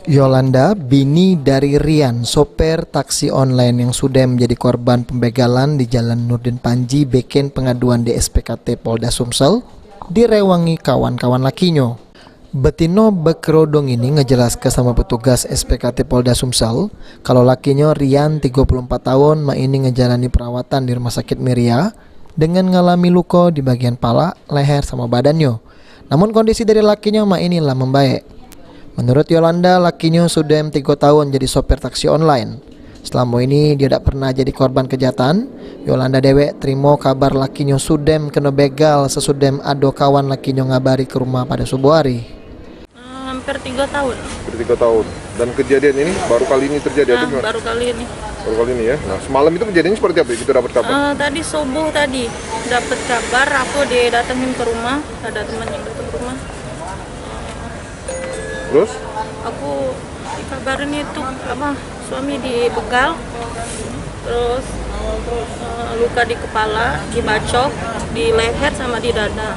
Yolanda, bini dari Rian, sopir taksi online yang sudah menjadi korban pembegalan di Jalan Nurdin Panji, bikin pengaduan di SPKT Polda Sumsel, direwangi kawan-kawan lakinya. Betino bekerodong ini ngejelaskan sama petugas SPKT Polda Sumsel kalau lakinya Rian 34 tahun ini ngejalani perawatan di Rumah Sakit Miria dengan ngalami luka di bagian pala, leher sama badannya. Namun kondisi dari lakinya inilah membaik. Menurut Yolanda, lakinya sudah 3 tahun jadi sopir taksi online. Selama ini dia tidak pernah jadi korban kejahatan. Yolanda dewek terima kabar lakinya sudah kena begal sesudah ada kawan lakinya ngabari ke rumah pada subuh hari. Hampir 3 tahun. Hampir 3 tahun. Dan kejadian ini baru kali ini terjadi? Baru kali ini. Baru kali ini ya. Nah, semalam itu kejadiannya seperti apa? Kita dapat kabar? Tadi subuh tadi dapat kabar, aku didatengin ke rumah, ada teman yang datang ke rumah. Terus? Aku dikabarin itu suami dibegal, terus luka di kepala, dibacok, di leher sama di dada.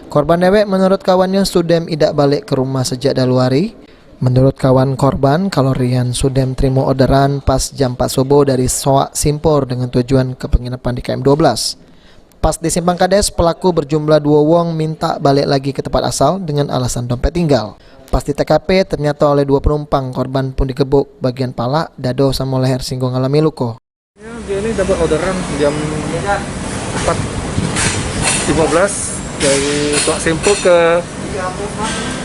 Korban dewek menurut kawannya sudah tidak balik ke rumah sejak Daluari. Menurut kawan korban, kalau Rian sudah terima orderan pas jam 4 subuh dari Soak Simpor dengan tujuan ke penginapan di KM 12. Pas di Simpang Kades, pelaku berjumlah 2 wong minta balik lagi ke tempat asal dengan alasan dompet tinggal. Pas di TKP, ternyata oleh 2 penumpang, korban pun digebuk bagian pala, dado sama leher singgung alami luka. Dia ini dapat orderan jam 4.15 dari Soak Simpor ke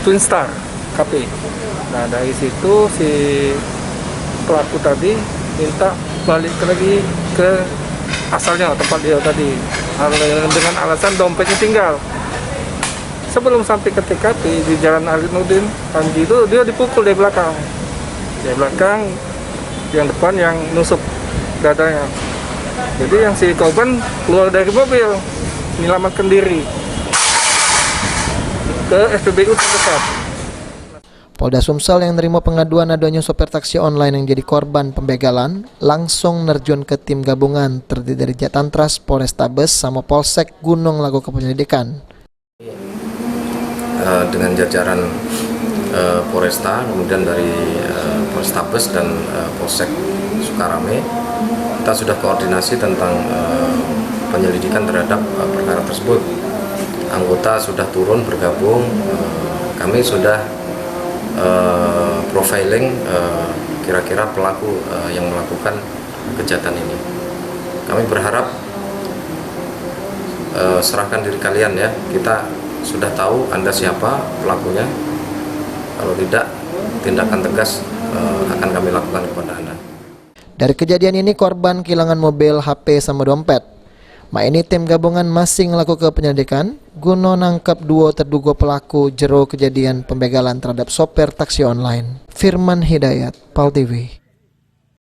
Twin Star KP. Nah, dari situ si pelaku tadi minta balik lagi ke asalnya, tempat dia tadi, dengan alasan dompetnya tinggal. Sebelum sampai ke TKP di Jalan Nurdin Panji itu dia dipukul dari belakang. Dari belakang, yang depan yang nusuk dadanya. Jadi yang si korban keluar dari mobil, menyelamatkan diri ke SPBU terdekat. Polda Sumsel yang menerima pengaduan adanya sopir taksi online yang jadi korban pembegalan langsung nerjun ke tim gabungan terdiri dari Jatantras, Polrestabes, sama Polsek Gunung Lago ke penyelidikan. Dengan jajaran Polresta, kemudian dari Polrestabes dan Polsek Sukarame, kita sudah koordinasi tentang penyelidikan terhadap perkara tersebut. Anggota sudah turun bergabung, kami sudah profiling kira-kira pelaku yang melakukan kejahatan ini. Kami berharap serahkan diri kalian ya, kita sudah tahu Anda siapa pelakunya. Kalau tidak, tindakan tegas akan kami lakukan kepada Anda. Dari kejadian ini korban kehilangan mobil, HP sama dompet. Ini tim gabungan masih melakukan penyelidikan guna nangkap 2 terduga pelaku jero kejadian pembegalan terhadap sopir taksi online. Firman Hidayat, PAL TV.